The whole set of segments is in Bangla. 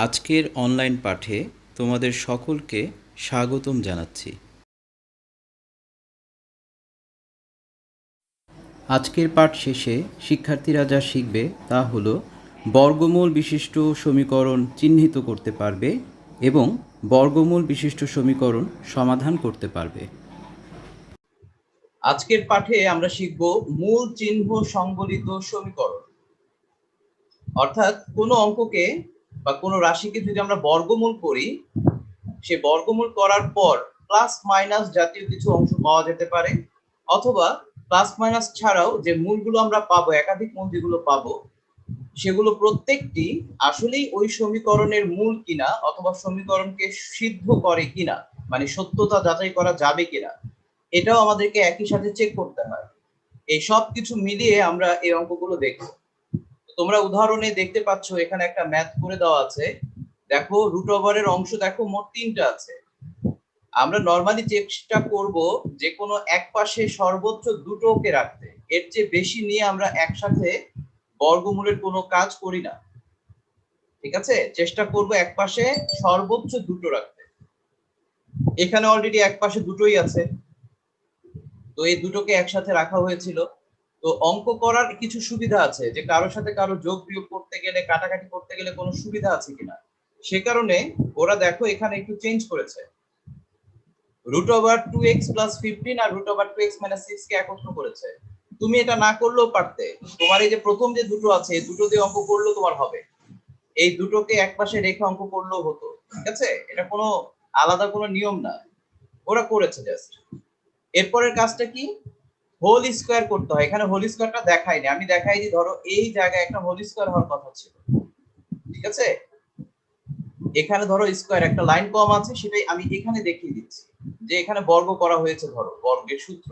আজকের অনলাইন পাঠে তোমাদের সকলকে স্বাগতম জানাচ্ছি। আজকের পাঠ শেষে শিক্ষার্থীরা যা শিখবে তা হলো বর্গমূল বিশিষ্ট সমীকরণ চিহ্নিত করতে পারবে এবং বর্গমূল বিশিষ্ট সমীকরণ সমাধান করতে পারবে। আজকের পাঠে আমরা শিখব মূল চিহ্ন সংবলিত সমীকরণ। অর্থাৎ কোনো অঙ্ককে বা কোনো রাশিকে যদি আমরা বর্গমূল করি, সে বর্গমূল করার পর প্লাস মাইনাস জাতীয় কিছু অংশ পাওয়া যেতে পারে, অথবা প্লাস মাইনাস ছাড়াও যে মূলগুলো আমরা পাবো, একাধিক মূল যেগুলো পাবো, সেগুলো প্রত্যেকটি আসলেই ওই সমীকরণের মূল কিনা অথবা সমীকরণকে সিদ্ধ করে কিনা, মানে সত্যতা যাচাই করা যাবে কিনা, এটাও আমাদেরকে একই সাথে চেক করতে হয়। এই সব কিছু মিলিয়ে আমরা এই অঙ্কগুলো দেখবো। তোমরা উদাহরণে দেখতে পাচ্ছ এখানে একটা ম্যাথ করে দেওয়া আছে। দেখো রুট ওভারের অংশ দেখো মোট 3টা আছে। আমরা নরমালি চেষ্টা করব যে কোনো এক পাশে সর্বোচ্চ দুটোকে রাখতে, এর চেয়ে বেশি নিয়ে আমরা একসাথে বর্গমূলের কোনো কাজ করি না। ঠিক আছে, চেষ্টা করব এক পাশে সর্বোচ্চ দুটো রাখতে। এখানে অলরেডি এক পাশে দুটোই আছে, তো এই দুটোকে একসাথে রাখা হয়েছিল। তো অঙ্ক করার কিছু সুবিধা আছে, যে কারোর সাথে কারো যোগ বিয়োগ করতে গেলে, কাটাকাটি করতে গেলে কোনো সুবিধা আছে কিনা, সে কারণে ওরা দেখো এখানে একটু চেঞ্জ করেছে। রুট ওভার 2x প্লাস 15 আর রুট ওভার 2x মাইনাস 6 কে একত্র করেছে। তুমি এটা না করলেও পারতে, তোমার এই যে প্রথম যে দুটো আছে এই দুটো দিয়ে অঙ্ক করলেও তোমার হবে। এই দুটোকে একপাশে রেখে অঙ্ক করলেও হতো। ঠিক আছে, এটা কোনো আলাদা কোনো নিয়ম না, ওরা করেছে জাস্ট। এরপরের কাজটা কি, হোল স্কয়ার করতে হয়। এখানে হোল স্কয়ারটা দেখাইনি, আমি দেখাই যে ধরো এই জায়গায় একটা হোল স্কয়ার হওয়ার কথা ছিল। ঠিক আছে, এখানে ধরো স্কয়ার একটা লাইন কম আছে, সেটাই আমি এখানে দেখিয়ে দিচ্ছি যে এখানে বর্গ করা হয়েছে। ধরো বর্গের সূত্র,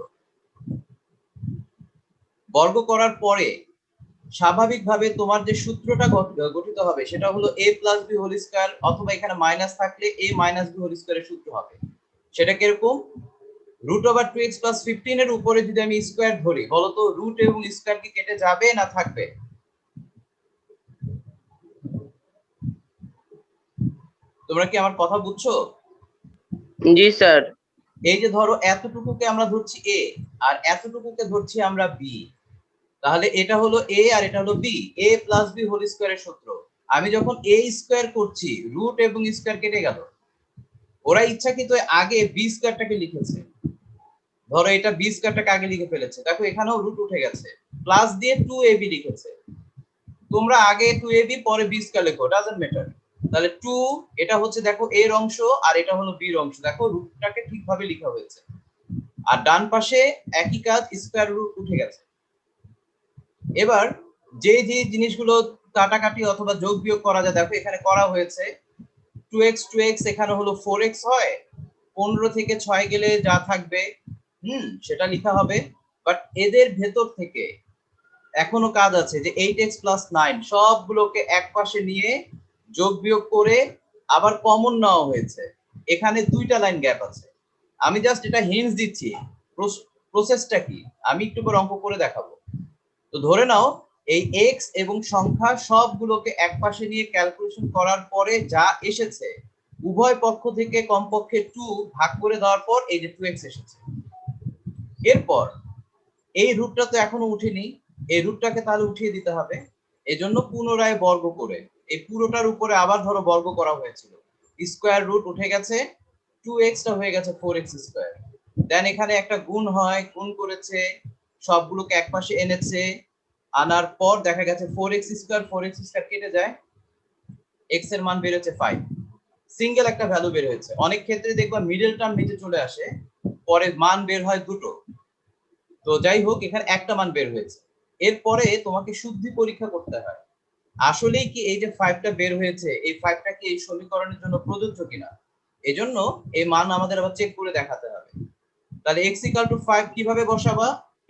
বর্গ করার পরে স্বাভাবিকভাবে তোমার যে সূত্রটা গঠিত হবে সেটা হলো a plus b whole square, অথবা এখানে মাইনাস থাকলে a মাইনাস বি হোল স্কয়ারের সূত্র হবে। সেটা কিরকম, রুট ওভার 2x প্লাস 15 এর উপরে যদি আমি স্কয়ার ধরি, বলতো রুট এবং স্কয়ার কি কেটে যাবে না থাকবে? তোমরা কি আমার কথা বুঝছো? জি স্যার। এই যে ধরো এতটুকুকে আমরা ধরছি a আর এতটুকুকে ধরছি আমরা b, তাহলে এটা হলো a আর এটা হলো b, a plus b whole স্কয়ারের সূত্র। আমি যখন a স্কয়ার করছি, রুট এবং স্কয়ার কেটে গেল। ওরা ইচ্ছাকৃত আগে b স্কয়ারটাকে লিখেছে, ধরো এটা b স্কয়ারটাকে আগে লিখে ফেলেছে, দেখো এখানেও রুট উঠে গেছে, প্লাস দিয়ে 2ab লিখেছে। তোমরা আগে 2ab পরে b স্কয়ার লেখো, ডাজন্ট ম্যাটার। তাহলে 2 এটা হচ্ছে দেখো এর অংশ আর এটা হলো b এর অংশ, দেখো রুটটাকে ঠিকভাবে লেখা হয়েছে। আর ডান পাশে একই কাজ, স্কয়ার রুট উঠে গেছে। এবার যে যে জিনিসগুলো কাটাকাটি অথবা যোগ বিয়োগ করা যায়, দেখো এখানে করা হয়েছে। 2x 2x এখানে হলো 4x হয়, 15 থেকে 6 গেলে যা থাকবে সেটা লেখা হবে। বাট এদের ভেতর থেকে এখনো কাজ আছে, যে 8x প্লাস 9 সবগুলোকে এক পাশে নিয়ে যোগ বিয়োগ করে আবার কমন নেওয়া হয়েছে। এখানে দুইটা লাইন গ্যাপ আছে, আমি জাস্ট এটা হিন্টস দিচ্ছি প্রসেসটা কি, আমি একটু পর অঙ্ক করে দেখাবো। তো ধরে নাও এই x এবং সংখ্যা সবগুলোকে একপাশে নিয়ে ক্যালকুলেশন করার পরে যা এসেছে, উভয় পক্ষ থেকে কমপক্ষে 2 ভাগ করে দেওয়ার পর এই যে 2x এসেছে। এরপর এই রুটটা তো এখনো উঠেনি, এই রুটটাকে তাহলে উঠিয়ে দিতে হবে। এজন্য পুনরায় বর্গ করে এই পুরোটার উপরে আবার ধরো বর্গ করা হয়েছিল, স্কয়ার রুট উঠে গেছে, 2x টা হয়ে গেছে 4x স্কয়ার। দেন এখানে একটা গুণ হয়, গুণ করেছে, সবগুলোকে একপাশে এনেছে, আনার পর দেখা গেছে 4x স্কয়ার 4x স্কয়ার কেটে যায়, x এর মান বের হচ্ছে 5, সিঙ্গেল একটা ভ্যালু বের হয়েছে। অনেক ক্ষেত্রে দেখবা মিডল টার্ম নিচে চলে আসে, পরে মান বের হয় দুটো। তো যাই হোক, এখানে একটা মান বের হয়েছে। এরপরে তোমাকে শুদ্ধি পরীক্ষা করতে হয়, আসলেই কি এই যে 5টা বের হয়েছে, এই 5টা কি এই সমীকরণের জন্য প্রযোজ্য কিনা। এজন্য এই মান আমাদের আবার চেক করে দেখাতে হবে। তাহলে x = 5 কিভাবে বসাবা,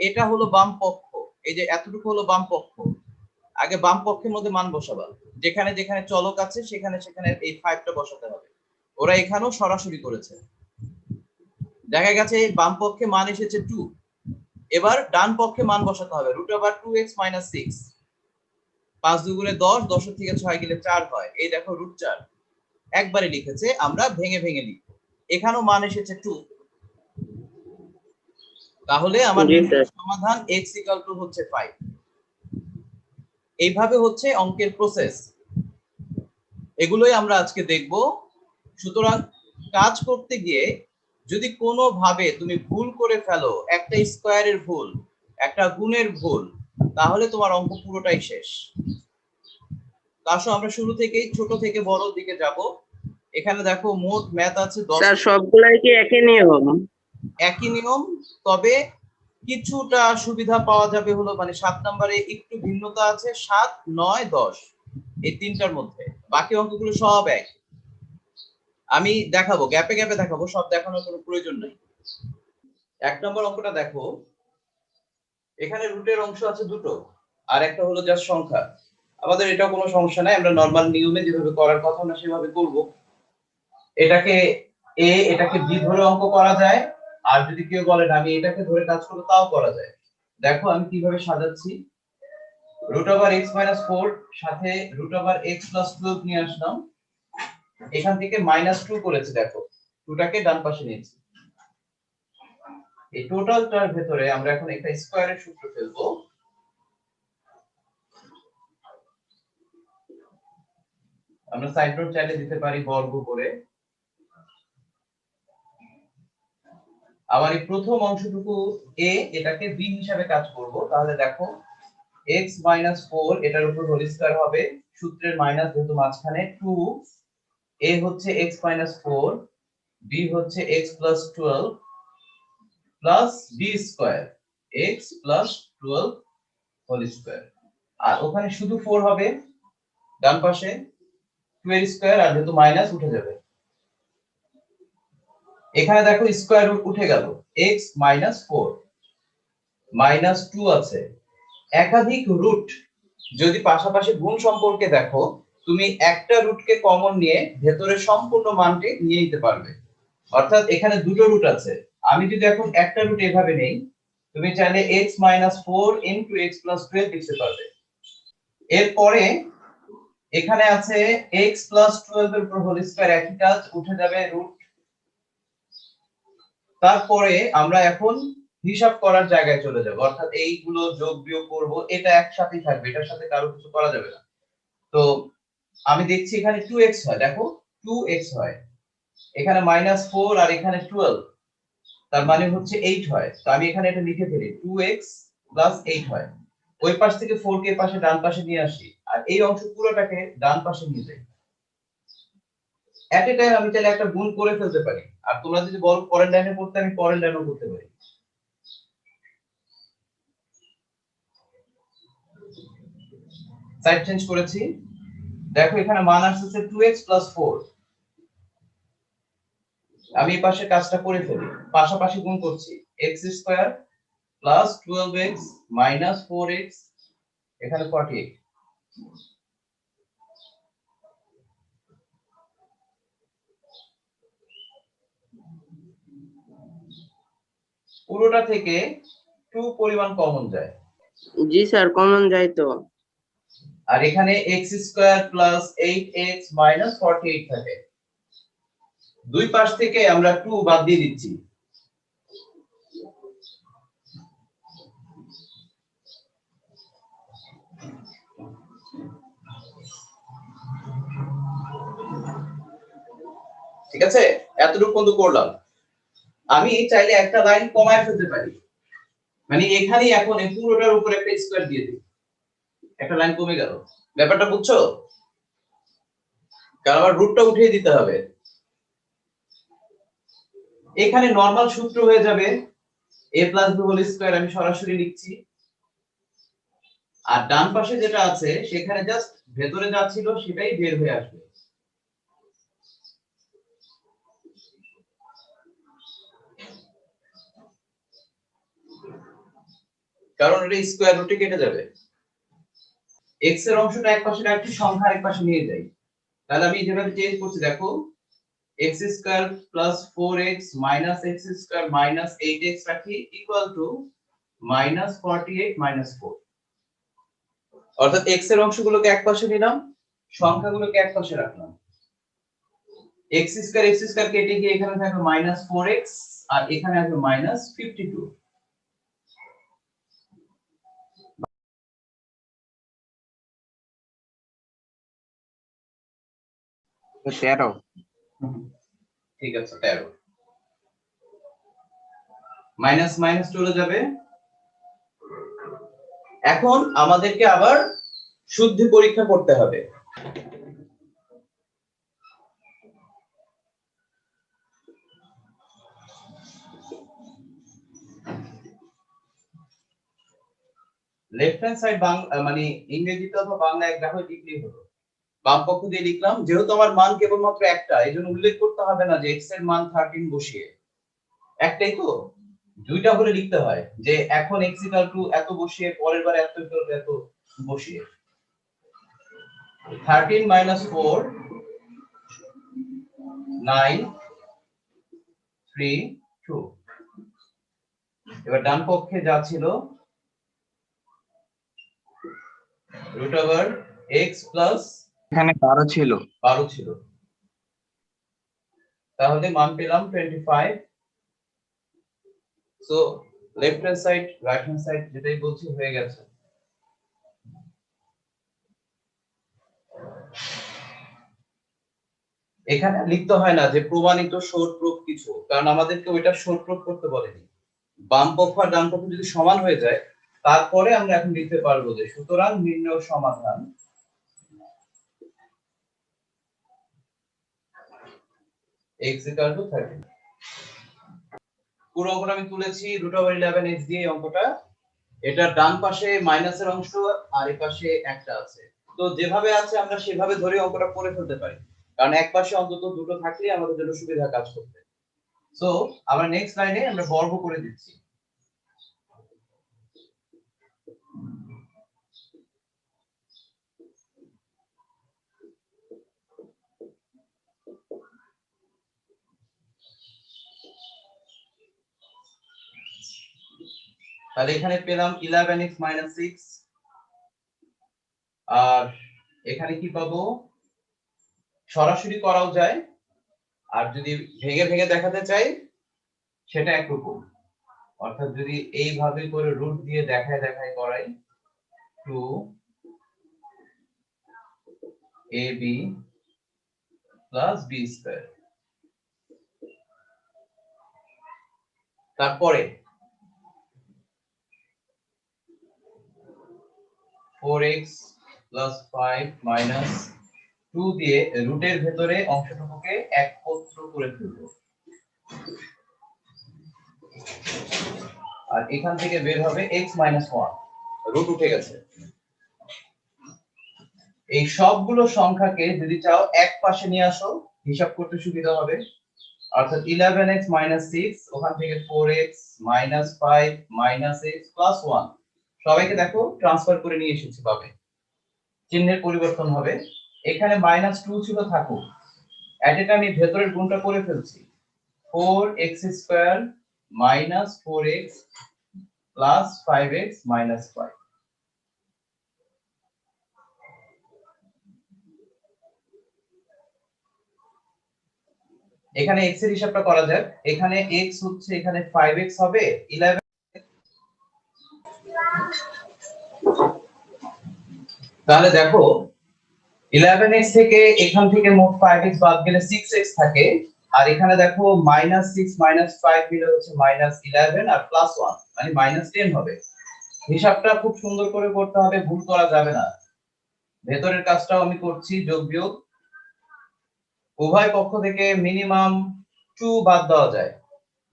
এটা হলো বাম পক্ষ, এই যে এতটুকু হলো বাম পক্ষ, আগে বাম পক্ষের মধ্যে মান বসাবা, যেখানে যেখানে চলক আছে সেখানে সেখানে এই 5টা বসাতে হবে। ওরা এখানেও সরাসরি করেছে, দেখা গেছে বাম পক্ষে মান এসেছে 2, এবার ডান পক্ষে মান বসাতে হবে, √2x - 6 5 2 গুণে 10, 10 এর থেকে 6 গেলে 4 হয়। এই দেখো √4 একবারে লিখেছে, আমরা ভেঙে ভেঙে লিখব। এখানেও মান এসেছে 2। তাহলে আমার জি স্যার। সমাধান x হচ্ছে 5। এইভাবে হচ্ছে অঙ্কের প্রসেস, এগুলোই আমরা আজকে দেখব। সুতরাং কাজ করতে গিয়ে যদি কোনোভাবে তুমি ভুল করে ফেলো, একটা স্কয়ারের ভুল, একটা গুণের ভুল, তাহলে তোমার অঙ্ক পুরোটাই শেষ। আসো আমরা শুরু থেকেই ছোট থেকে বড় দিকে যাব। এখানে দেখো মোট ম্যাথ আছে 10। স্যার সবগুলাই কি একই নিয়ম? একই নিয়ম, তবে কিছুটা সুবিধা পাওয়া যাবে হলো মানে 7 নম্বরে একটু ভিন্নতা আছে, 7 9 10 এই তিনটার মধ্যে। বাকি অঙ্কগুলো সব এক। আমি দেখাবো, গ্যাপে গ্যাপে দেখাবো, সব দেখানোর কোনো প্রয়োজন নেই। 1 নম্বর অঙ্কটা দেখো, এখানে রুটের অংশ আছে দুটো, আর একটা হলো জাস্ট সংখ্যা। আমাদের এটা কোনো সমস্যা নাই, আমরা নরমাল নিয়মে যেভাবে করার কথা আমরা সেভাবে করব। এটাকে a, এটাকে b ধরে অঙ্ক করা যায়, আর যদি কেউ বলে আমি এটাকে ধরে কাজ করব তাও করা যায়। দেখো আমি কিভাবে সাজাচ্ছি। √x - 4 সাথে √x+12 নিয়ে আসলাম। এখান থেকে -2 করেছি, দেখো 2টাকে ডান পাশে নিয়েছি। এই টোটালটার ভেতরে আমরা এখন একটা স্কয়ারের সূত্র ফেলবো। আমরা সাইড নোট চাইলে দিতে পারি বর্গ করে। আবার এই প্রথম অংশটুকু a, এটাকে b হিসাবে কাজ করব। তাহলে দেখো x - 4 এটার উপর হোল স্কয়ার হবে, সূত্রের মাইনাস যেহেতু মাঝখানে 2, a হচ্ছে x - 4, b হচ্ছে x+12 plus b square, x + 12 whole square. আর ওখানে শুধু 4 হবে ডান পাশে, 2 এর স্কয়ার, আর যেহেতু মাইনাস উঠে যাবে। এখানে দেখো স্কয়ার রুট উঠে গেল, x - 4 -2 আছে। একাধিক রুট যদি পাশাপাশি গুণ সম্পর্কে দেখো, তুমি একটা রুটকে কমন নিয়ে ভেতরে সম্পূর্ণ মানটি নিয়ে নিতে পারবে। অর্থাৎ এখানে দুটো রুট আছে, আমি যদি এখন একটা রুট এভাবে নেই, তুমি চাইলে x - 4 * x+12 লিখতে পারবে। এরপরে এখানে আছে x+12 এর উপর হোল স্কয়ার, একই কাজ, উঠে যাবে রুট। তারপরে আমরা এখন হিসাব করার জায়গায় চলে যাব, অর্থাৎ এইগুলো যোগ বিয়োগ করব, এটা একসাথেই থাকবে, এটার সাথে কারো কিছু করা যাবে না। তো আমি দেখছি এখানে 2x হয়, দেখো 2x হয়, এখানে -4 আর এখানে 12, তার মানে হচ্ছে 8 হয়। তো আমি এখানে এটা লিখে ফেলি, 2x + 8 হয়। ওই পাশ থেকে 4 কে পাশে ডান পাশে নিয়ে আসি, আর এই অংশ পুরোটাকে ডান পাশে নিয়ে যাই। এট এ টাইম আমি চাইলে একটা গুণ করে ফেলতে পারি, আর তোমরা যদি বল পরের লাইনে করতে, আমি পরের লাইনেও করতে পারি। সাইড চেঞ্জ করেছি, দেখো এখানে মান আসছে 2x + 4। আমি এই পাশে কাজটা করে ফেলি, পাশাপাশি গুণ করছি, x² + 12x - 4x, এখানে 48। পুরোটা থেকে 2 পরিমাণ কমন যায়, জি স্যার, কমন যায় তো। আর এখানে x² + 8x - 48 থাকে। দুই পাশ থেকে আমরা 2 বাদ দিয়ে দিচ্ছি। ঠিক আছে, এতটুকু পর্যন্ত করলাম। আমি চাইলে একটা লাইন কমায় ফেলতে পারি, মানে এখানেই এখন এই পুরোটার উপরে একটা স্কয়ার দিয়ে দিই, একটা লাইন কমে গেল। ব্যাপারটা বুঝছো? কারণ আমার রুটটা উঠিয়ে দিতে হবে। এখানে নরমাল সূত্র হয়ে যাবে a + b হোল স্কয়ার, আমি সরাসরি লিখছি। আর ডান পাশে যেটা আছে সেখানে জাস্ট ভেতরে যা ছিল সেটাই বের হয়ে আসবে। কারণ এটা স্কয়ার রুটে কেটে যাবে। x এর অংশটা এক পাশে রাখি, সংখ্যা এক পাশে নিয়ে যাই। তাহলে আমি যেভাবে চেঞ্জ করছি, দেখো x² + 4x - x² - 8x রাখি, ইকুয়াল টু -48 - 4। অর্থাৎ এক্স এর অংশগুলোকে এক পাশে নিলাম, সংখ্যাগুলোকে এক পাশে রাখলাম। এক্স স্কয়ার কেটে গিয়ে এখানে থাকবে -4x আর এখানে আসবে -52। তো 13। ঠিক আছে, 13 মাইনাস মাইনাস চলে যাবে। এখন আমাদেরকে আবার শুদ্ধি পরীক্ষা করতে হবে। লেফট হ্যান্ড সাইড মানে ইংরেজিতে অথবা বাংলা এক গ্রাফে লিখলেই হলো। বাম পক্ষ দিয়ে লিখলাম, যেহেতু আমার মান কেবলমাত্র একটা, এই জন্য উল্লেখ করতে হবে না যে এক্স এর মান 13 বসিয়ে, একটাই তো, দুইটা হলে লিখতে হয় যে এখন x এত বসিয়ে, পরের বার এত বসিয়ে। 13 - 4 9 3 2। এবার ডান পক্ষে যা ছিল √x প্লাস এখানে 12 ছিল। 12 ছিল, তাহলে মান পেলাম 25। So left hand side right hand side যেটাই বলছি হয়ে গেছে। এখানে লিখতে হয় না যে প্রমাণিত শর্ট প্রুফ কিছু, কারণ আমাদেরকে ওইটা শর্ট প্রুফ করতে বলেনি। বাম পক্ষ আর ডান পক্ষ যদি সমান হয়ে যায়, তারপরে আমরা এখন লিখতে পারবো যে সুতরাং নির্ণয় সমাধান x = 13। পুরো অঙ্কটা আমি তুলেছি √11x দিয়ে এই অঙ্কটা। এটা ডান পাশে মাইনাসের অংশ আর এই পাশে একটা আছে, তো যেভাবে আছে আমরা সেভাবে ধরে অঙ্কটা করে ফেলতে পারি, কারণ এক পাশে অন্তত দুটো থাকলে আমাদের জন্য সুবিধা কাজ করবে। সো আমরা নেক্সট লাইনে আমরা বর্গ করে দিচ্ছি। তাহলে এখানে পেলাম 11x - 6, আর এখানে কি পাবো, সরাসরি করাও যায়, আর যদি ভেঙে ভেঙে দেখাতে চাই সেটা একরকম, অর্থাৎ যদি এইভাবে করে রুট দিয়ে দেখায় দেখায় করাই 2ab + b²। তারপরে 4x + 5 - 2 দিয়ে রুটের ভেতরে অংশটুকুকে একত্র করে ফেলব, আর এখান থেকে বের হবে x - 1, রুট উঠে গেছে। এই সবগুলো সংখ্যাকে যদি চাও এক পাশে নিয়ে আসো, হিসাব করতে সুবিধা হবে, অর্থাৎ 11x - 6, ওখান থেকে 4x - 5 - x + 1, সবাইকে দেখো ট্রান্সফার করে নিয়ে এসেছি পাবে, চিহ্নের পরিবর্তন হবে। এখানে -2 ছিল, থাকুক, এট এটা আমি ভেতরের গুণটা করে ফেলছি, 4x² - 4x + 5x - 5। এখানে x এর হিসাবটা করা যাক। এখানে x হচ্ছে, এখানে 5x হবে 11, তাহলে দেখো 11x থেকে এখান থেকে মোট 5x বাদ গেলে 6x থাকে, আর এখানে দেখো -6 - 5 মিলে হচ্ছে -11 আর +1 মানে -10 হবে। হিসাবটা খুব সুন্দর করে করতে হবে, ভুল করা যাবে না। ভেতরের কাজটাও আমি করছি, যোগ বিয়োগ উভয় পক্ষ থেকে মিনিমাম 2 বাদ দেওয়া যায়।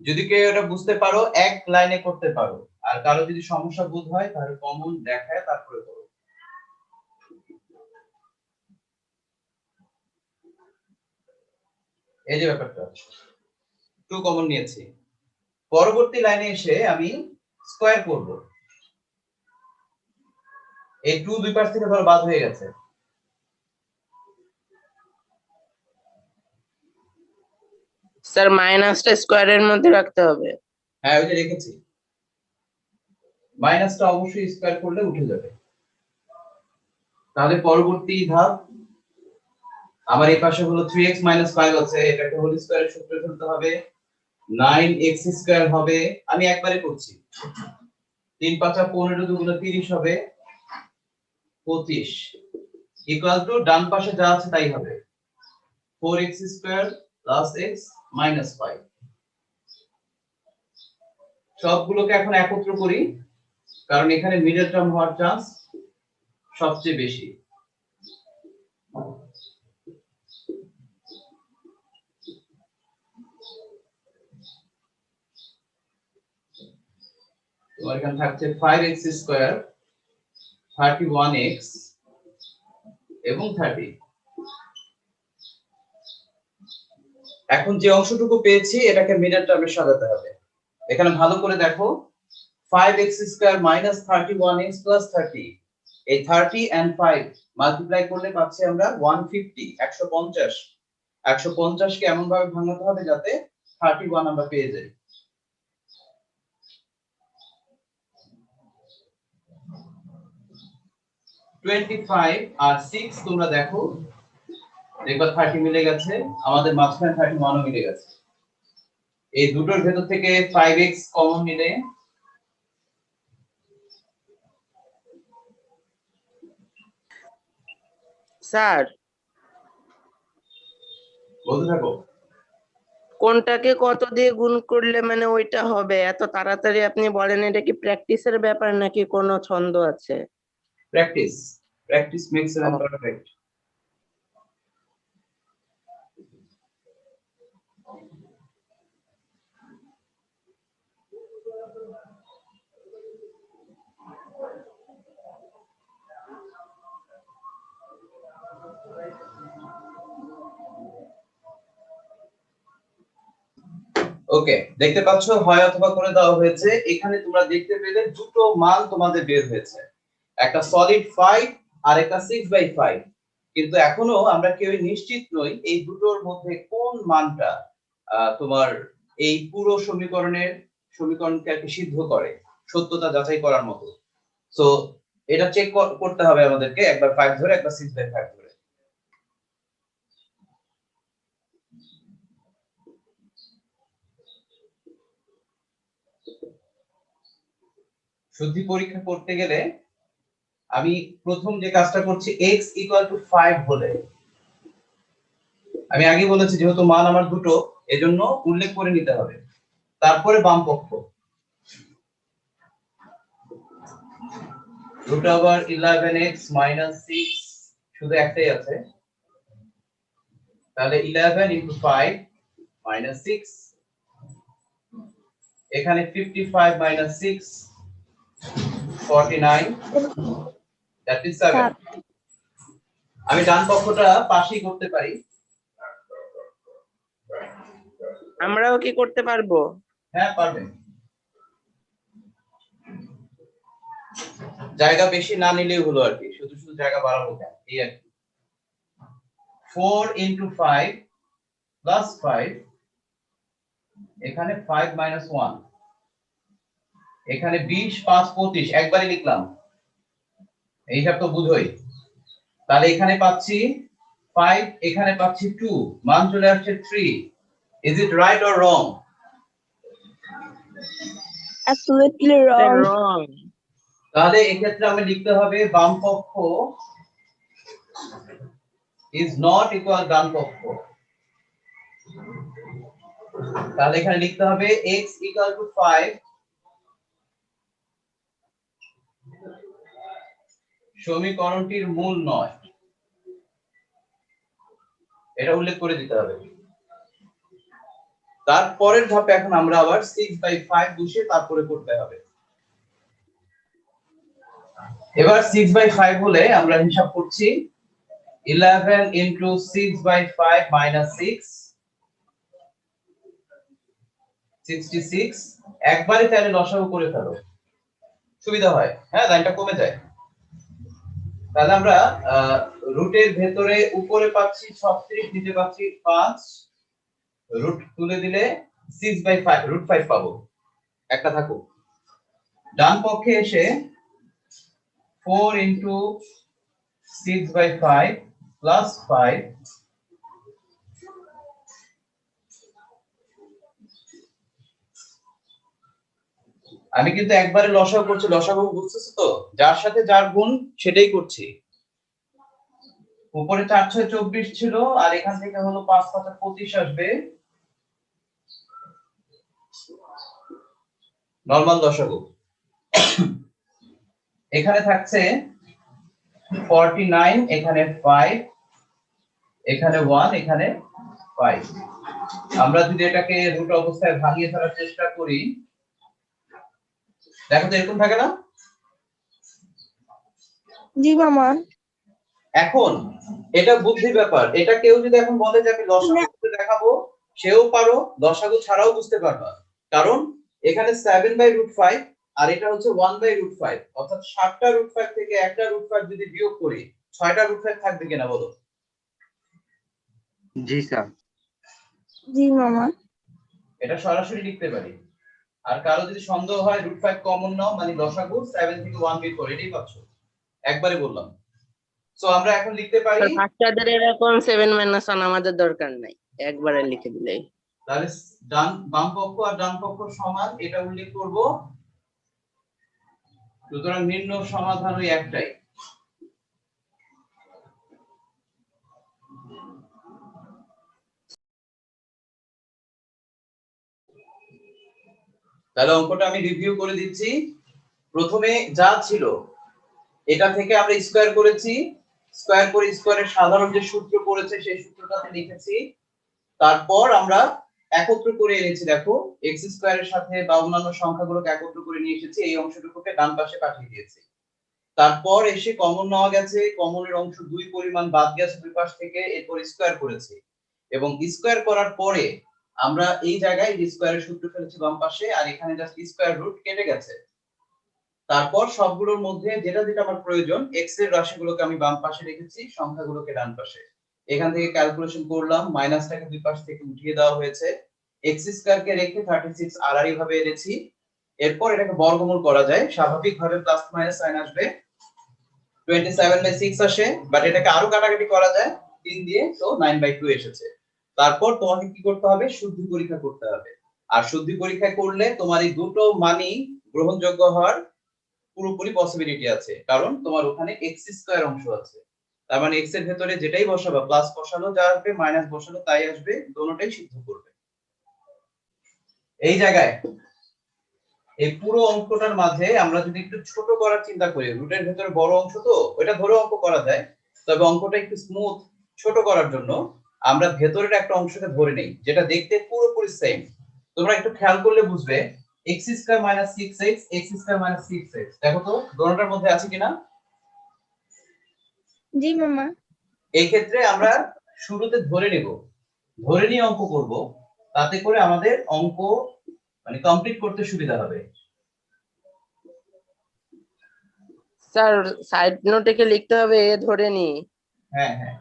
যদি কেউ এটা বুঝতে পারো এক লাইনে করতে পারো, আর কারো যদি সমস্যা বোধ হয় তাহলে কমন দেখায় তারপরে করো। এই যে ব্যাপারটা, 2 কমন নিয়েছি। পরবর্তী লাইনে এসে আমি স্কয়ার করব, এই 2 দুই পাশ থেকে ধরো বাদ হয়ে গেছে, স্যার মাইনাসটা স্কোয়ারের মধ্যে রাখতে হবে। হ্যাঁ ওই যে রেখেছি, মাইনাসটা অবশ্যই স্কয়ার করলে উঠে যাবে। তাহলে পরবর্তী ধাপ, আমার এই পাশে হলো 3x - 5 আছে, এটাকে হোল স্কয়ারের সূত্রে ফেলতে হবে। 9x স্কয়ার হবে, আমি একবারে করছি, 3 5 15 দুগুণ 30 হবে 25 ইকুয়াল টু ডান পাশে যা আছে তাই হবে 4x square plus x minus 5। সবগুলোকে এখন একত্র করি, কারণ এখানে মিডল টার্ম হওয়ার চান্স সবচেয়ে বেশি। তোমার এখানে থাকছে 5x স্কয়ার 31x এবং 30। এখন যে অংশটুকু পেয়েছি এটাকে মিডল টার্মে সাজাতে হবে। এখানে ভালো করে দেখো, 5x square minus 31x plus 30, এই 30 এন্ড 5 মাল্টিপ্লাই করলে পাচ্ছি আমরা 150 150। 150 কে এমন ভাবে ভাঙাতে হবে যাতে 31 আমরা পেয়ে যাই। টোয়েন্টি-ফাইভ আর 6 তোমরা দেখো, দেখবা 30 মিলে গেছে, আমাদের মাঝখানে 31 ও মিলে গেছে। এই দুটোর ভেতর থেকে 5x কমন নিলে স্যার বলতে থাকো। কোনটাকে কত দিয়ে গুণ করলে মানে ওইটা হবে? এত তাড়াতাড়ি আপনি বলেন, এটা কি প্র্যাকটিসের ব্যাপার নাকি কোনো ছন্দ আছে? প্র্যাকটিস, প্র্যাকটিস মেক্স ম্যান ও। পারফেক্ট। ওকে, দেখতে পাচ্ছ হয় অথবা করে দেওয়া হয়েছে। এখানে তোমরা দেখতে পেলে দুটো মান তোমাদের বের হয়েছে, একটা সলিড 5 আর একটা 6/5। কিন্তু এখনো আমরা কেউই নিশ্চিত নই এই দুটোর মধ্যে কোন মানটা তোমার এই পুরো সমীকরণকে আর কি সিদ্ধ করে, সত্যতা যাচাই করার মতো। সো এটা চেক করতে হবে আমাদেরকে, একবার 5 ধরে একবার 6/5 ধরে। শুদ্ধি পরীক্ষা করতে গেলে আমি প্রথম যে কাজটা করছি, x = 5 হলে, আমি আগে বলেছি যেহেতু মান আমার দুটো এজন্য উল্লেখ করে নিতে হবে। তারপরে বাম পক্ষ √11x - 6 শুধু একটাই আছে, তাহলে 11 × 5 - 6, এখানে 55 - 6 49, that is 7। আমি ডান পক্ষটা পাশেই করতে পারি। আমরাও কি করতে পারবো? হ্যাঁ পারবেন, জায়গা বেশি না নিলেই হলো আর কি, শুধু শুধু জায়গা বাড়াবো কেন, এই আর কি। 4 × 5 + 5, এখানে 5 - 1, এখানে 20 5 25, একবারই লিখলাম, এই হিসাব তো বুঝোই। তাহলে এখানে পাচ্ছি 5, এখানে পাচ্ছি 2, মান চলে আসছে 3। Is it right or wrong? Absolutely wrong. রং। তাহলে এক্ষেত্রে আমি লিখতে হবে বাম পক্ষ ইজ নট ইকুয়াল ডান পক্ষ। তাহলে এখানে লিখতে হবে x = 5, সমীকরণটির মূল নয়, এটা উল্লেখ করে দিতে হবে। তারপরের ধাপে এখন আমরা আবার 6/5 বসিয়ে তারপরে করতে হবে। এবার 6/5 হলে আমরা হিসাব করছি 11 × 6/5 - 6 66, একবারে তাহলে লসাগু করে ফেলো, সুবিধা হয়, হ্যাঁ লাইনটা কমে যায়। তাহলে আমরা রুটের ভেতরে উপরে পাচ্ছি 36, নিচে পাচ্ছি 5, রুট তুলে দিলে 6/5 √5 পাবো, একটা থাকুক। ডান পক্ষে এসে 4 × 6/5 প্লাস 5 আমি কিন্তু একবারে লসাগু করছি, লসাগু বুঝতেছো তো, যার সাথে যার গুণ সেটাই করছি। উপরে 4 6 24 ছিল, আর এখান থেকে হলো 5 5 25 আসবে, নরমাল লসাগু। এখানে থাকছে 49, এখানে 5, এখানে 1, এখানে 5। আমরা যদি এটাকে রুট অবস্থায় ভাঙিয়ে ফেলার চেষ্টা করি, দেখো তো এরকম থাকে না? জি মামা। এখন এটা বুদ্ধির ব্যাপার, এটা কেউ যদি এখন বলে যে আমি লসাগু করে দেখাবো, সেও পারো, লসাগু ছাড়াও বুঝতে পারবা। কারণ এখানে 7/√5 আর এটা হচ্ছে 1/√5, অর্থাৎ 7টা √5 থেকে একটা √5 যদি বিয়োগ করি, 6টা √5 থাকবে কিনা বলো? জি স্যার। জি মামা। এটা সরাসরি লিখতে পারি। আর কারো যদি সন্দেহ হয় √5 কমন নাও, মানে লসাগু 7 থেকে 1 বিয়োগ করে, এটাই পাচ্ছ। একবারে বললাম। সো আমরা এখন লিখতে পারি, স্যার বাচ্চাদের এরকম 7 - 1 আমাদের দরকার নাই, একবারে লিখে দিলেই। তাহলে বাম পক্ষ আর ডান পক্ষ সমান, এটা উল্লেখ করব। সুতরাং নির্ণয় সমাধান ওই একটাই। তাহলে অঙ্কটা আমি রিভিউ করে দিচ্ছি। প্রথমে যা ছিল এটা থেকে আমরা স্কয়ার করেছি, স্কয়ার করে স্কয়ারের সাধারণ যে সূত্র পড়েছে সেই সূত্রটাতে লিখেছি। তারপর আমরা একত্র করে এনেছি, দেখো এক্স স্কয়ারের সাথে বা অন্যান্য সংখ্যাগুলোকে একত্র করে নিয়ে এসেছি, এই অংশটুকুকে ডান পাশে পাঠিয়ে দিয়েছি। তারপর এসে কমন নেওয়া গেছে, কমনের অংশ 2 পরিমাণ বাদ গেছে দুই পাশ থেকে, এরপর স্কয়ার করেছি। এবং স্কয়ার করার পরে আমরা এই জায়গায় স্কয়ারের সূত্র ফেলেছি বাম পাশে, আর এখানে জাস্ট স্কয়ার রুট কেটে গেছে। তারপর সবগুলোর মধ্যে যেটা যেটা আমার প্রয়োজন, এক্স এর রাশিগুলোকে আমি বাম পাশে রেখেছি, সংখ্যাগুলোকে ডান পাশে। এখান থেকে ক্যালকুলেশন করলাম, মাইনাসটাকে দুই পাশ থেকে উঠিয়ে দেওয়া হয়েছে, এক্স স্কয়ার কে রেখে 36 আর ভাবে এনেছি। এরপর এটাকে বর্গমূল করা যায়, স্বাভাবিকভাবে প্লাস মাইনাস সাইন আসবে, 27/6 আসে, বাট এটাকে আরো কাটাকাটি করা যায় 3 দিয়ে, তো 9/2 এসেছে। তারপর তোমাকে কি করতে হবে, শুদ্ধি পরীক্ষা করতে হবে। আর শুদ্ধি পরীক্ষা করলে তোমার এই দুটো মানই গ্রহণযোগ্য হওয়ার পুরোপুরি পসিবিলিটি আছে, কারণ তোমার ওখানে এক্স স্কয়ার অংশ আছে। তার মানে এক্স এর ভেতরে যেটাই বসাবা, প্লাস বসালো যা আসবে, মাইনাস বসালো তাই আসবে, দুটোটাই সিদ্ধ করবে। এই জায়গায় এই পুরো অঙ্কটার মাঝে আমরা যদি একটু ছোট করার চিন্তা করি, রুটের ভেতরে বড় অংশ তো ওটা ধরে অঙ্ক করা যায়, তবে অঙ্কটা একটু স্মুথ ছোট করার জন্য আমরা ভেতরের একটা অংশকে ধরে নেই, যেটা দেখতে পুরোপুরি সেম। তোমরা একটু খেয়াল করলে বুঝবে, x² - 6x, x² - 6x, দেখো তো দুটোটার মধ্যে আছে কিনা। জি মামা। এই ক্ষেত্রে আমরা শুরুতে ধরে নেব, ধরে নিয়ে অঙ্ক করব, তাতে করে আমাদের অঙ্ক মানে কমপ্লিট করতে সুবিধা হবে। স্যার সাইড নোটে কি লিখতে হবে এ ধরে নি? হ্যাঁ হ্যাঁ,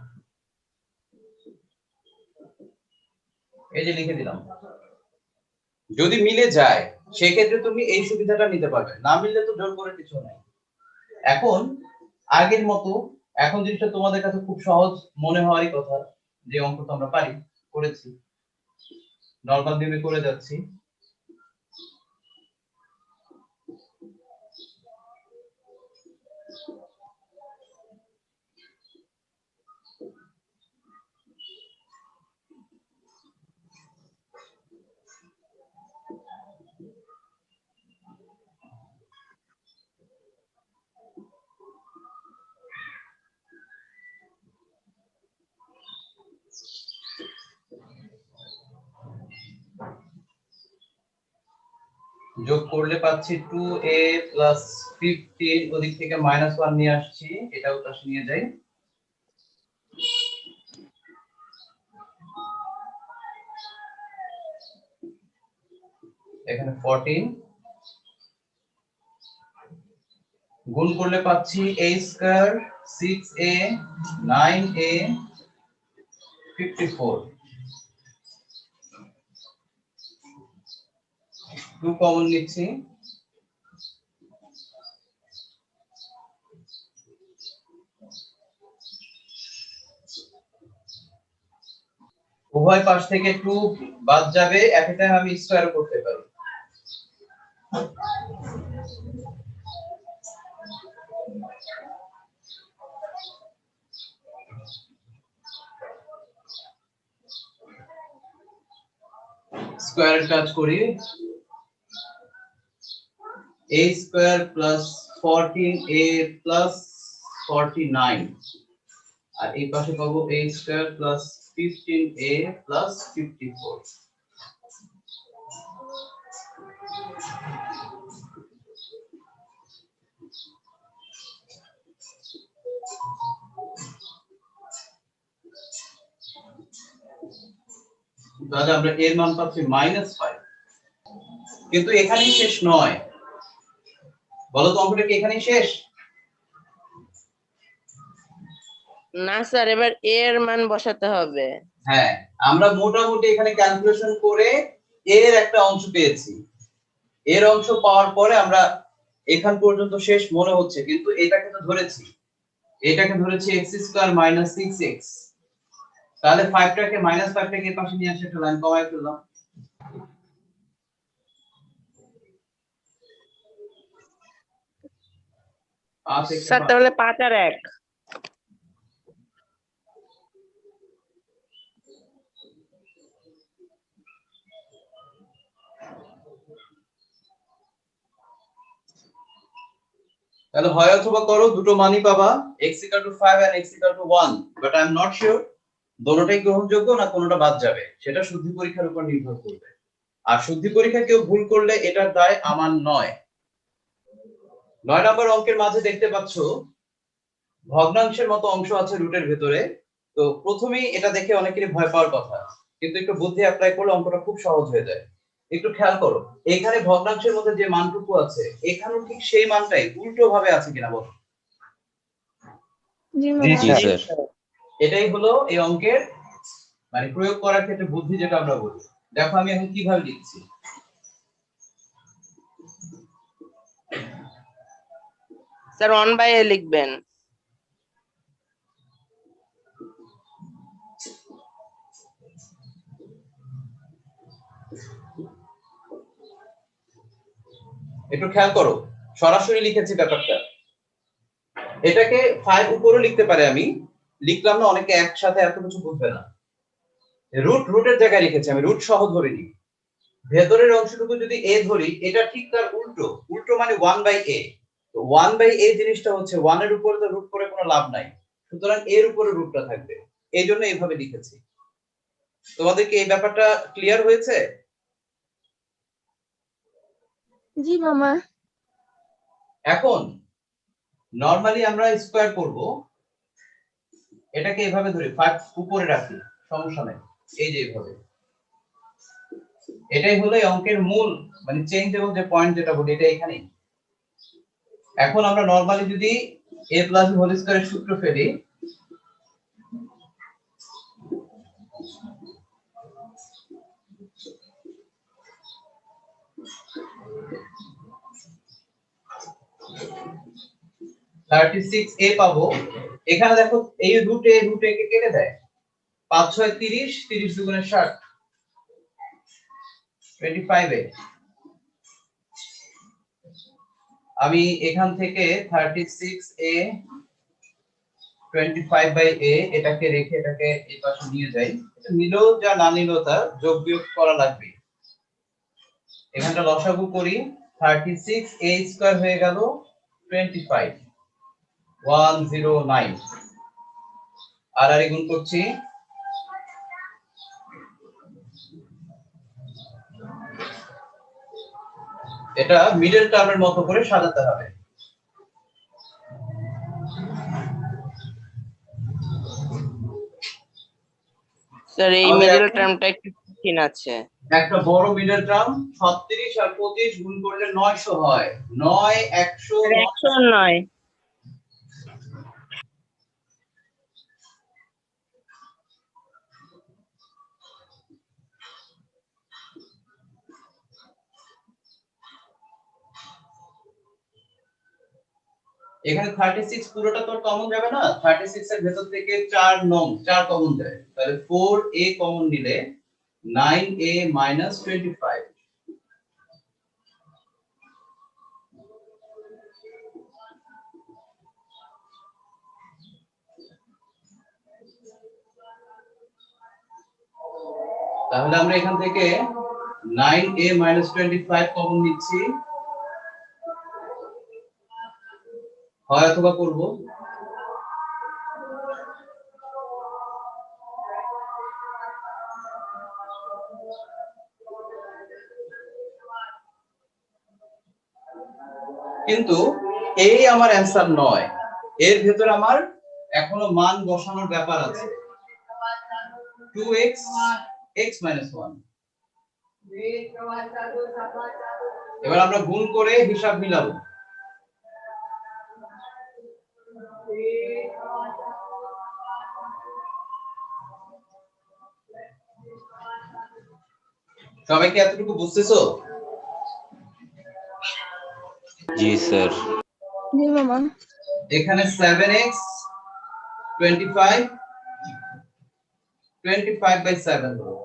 এই যে লিখে দিলাম। যদি মিলে যায় সেক্ষেত্রে তুমি এই সুবিধাটা নিতে পারবে, না মিললে তো জোর করে কিছু নাই। এখন আগের মতো, এখন জিনিসটা তোমাদের কাছে খুব সহজ মনে হওয়ারই কথা, যে অঙ্ক তো আমরা পারি, করেছি, নরমাল ভাবে করে যাচ্ছি। যোগ করলে পাচ্ছি 2a + 15, ওদিক থেকে -1 নিয়ে আসছি, এটাও পাশে নিয়ে যাই। এখানে 14 গুণ করলে পাচ্ছি a² 6a 9a 54, 2 কমন নিচ্ছি, উভয় পাশ থেকে 2 বাদ যাবে, একই টাইম আমি স্কয়ার করতে পারি। স্কয়ার কাজ করি, a square plus 14a plus 49, আর এই পাশে পাবো a square plus 15a plus 54। তাহলে আমরা এর মান পাচ্ছি -5। কিন্তু এখানেই শেষ নয়, বলো তো অঙ্কটা কি এখানেই শেষ? না স্যার, এবার a এর মান বসাতে হবে। হ্যাঁ, আমরা মোটামুটি এখানে ক্যালকুলেশন করে এর একটা অংশ পেয়েছি। এর অংশ পাওয়ার পরে আমরা এখান পর্যন্ত শেষ মনে হচ্ছে, কিন্তু এটাকে তো ধরেছি, এটাকে ধরেছি x² - 6x। তাহলে 5টাকে -5টাকে এর পাশে নিয়ে আসে একটা লাইন কমায় ফেললাম। স্যার তাহলে 5 আর 1। তাহলে হয় অথবা করো, দুটো মানই পাবা, x = 5 and x = 1, but I am not sure দুটোটাই গ্রহণযোগ্য না কোনোটা বাদ যাবে, সেটা শুদ্ধি পরীক্ষার উপর নির্ভর করবে। আর শুদ্ধি পরীক্ষা কেউ ভুল করলে এটার দায় আমার নয়। 9 নম্বর অঙ্কের মাঝে দেখতে পাচ্ছ ভগ্নাংশের মতো অংশ আছে রুটের ভেতরে। তো প্রথমেই এটা দেখে অনেকেরই ভয় পাওয়ার কথা, কিন্তু একটু বুদ্ধি অ্যাপ্লাই করলে অঙ্কটা খুব সহজ হয়ে যায়। একটু খেয়াল করো, এখানে ভগ্নাংশের মধ্যে যে মানটুকু আছে এখানেও ঠিক সেই মানটাই উল্টো ভাবে আছে কিনা বলো। জি জি মামা স্যার। এটাই হলো এই অঙ্কের মানে প্রয়োগ করার ক্ষেত্রে বুদ্ধি, যেটা আমরা বলি। দেখো আমি এখন কিভাবে লিখছি। স্যার 1/a লিখবেন। একটু খেয়াল করো, সরাসরি লিখেছি ব্যাপারটা। এটাকে 5 উপরও লিখতে পারে, আমি লিখলাম না, অনেকে একসাথে এত কিছু বুঝবে না। রুটের জায়গায় লিখেছি, আমি রুট সহ ধরিনি। ভেতরের অংশটুকু যদি a ধরি, এটা ঠিক তার উল্টো, উল্টো মানে 1/a। তো 1/a জিনিসটা হচ্ছে 1 এর উপরে তো রুট করে কোনো লাভ নাই, সুতরাং এর উপরে রুটটা থাকবে, এই জন্য এইভাবে লিখেছি। তোমাদের কি এই ব্যাপারটা ক্লিয়ার হয়েছে? জি মামা এখন নরমালি আমরা স্কয়ার করব, এটাকে এভাবে ধরি, 5 উপরে রাখি, সমস্যা নাই, এই যে এইভাবে। এটাই হলো এই অঙ্কের মূল মানে চেঞ্জেবল যে পয়েন্ট যেটা বলি, এটা এখানেই। এখন আমরা নরমালি যদি a + b হোল স্কয়ারের সূত্র ফেলি, a পাবো। এখানে দেখো এই রুটে কে কেটে দেয়, 5 6 30, 30 দুগুণে 60, 25 আমি এখান থেকে 36a 25/a এটাকে রেখে এটাকে এই পাশে নিয়ে যাই। এটা নিলেও যা না নিলেও তা যোগ বিয়োগ করা লাগবে। এখানটা লসাগু করি, 36a² হয়ে গেল 25 109। আর গুণ করছি, এটা মিডল টার্মের মতো করে সাজাতে হবে। স্যার এই আমাদের মিডল এখন টার্মটা একটু কঠিন আছে। একটা বড় মিডল টার্ম 36 আর 25 গুণ করলে 900 হয়। 9 100 109। এখানে 36 পুরোটা তো কমন যাবে না, 36 এর ভেতর থেকে 4 কমন যায়, তাহলে 4a কমন নিলে 9a মাইনাস 25। তাহলে আমরা এখান থেকে 9a মাইনাস 25 কমন নিচ্ছি, হয় অথবা করব। কিন্তু এই আমার অ্যান্সার নয়, এর ভেতর আমার এখনো মান বসানোর ব্যাপার আছে। 2x x minus 1। এবার আমরা গুণ করে হিসাব মিলাবো। সবাই কি এতটুকু বুঝতেছো? জি স্যার। জি মামা। এখানে 7x 25 by 7 হলো।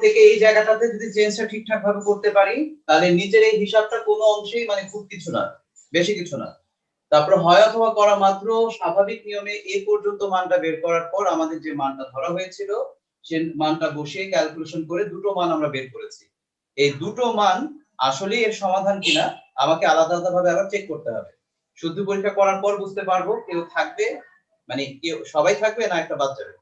থেকে এই জায়গাটাতে যদি চেঞ্জটা ঠিকঠাক ভাবে করতে পারি, তাহলে নিচের এই হিসাবটা কোনো অংশেই মানে খুব কিছু না, বেশি কিছু না। তারপর হয় অথবা করা মাত্র স্বাভাবিক নিয়মে এই পর্যন্ত মানটা বের করার পর আমাদের যে মানটা ধরা হয়েছিল সেই মানটা বসিয়ে ক্যালকুলেশন করে দুটো মান আমরা বের করেছি। এই দুটো মান আসলে এর সমাধান কিনা আমাকে আলাদা আলাদা ভাবে আবার চেক করতে হবে। শুদ্ধ পরীক্ষা করার পর বুঝতে পারবো কেউ থাকবে, মানে কেউ সবাই থাকবে না একটা বাদ যাবে।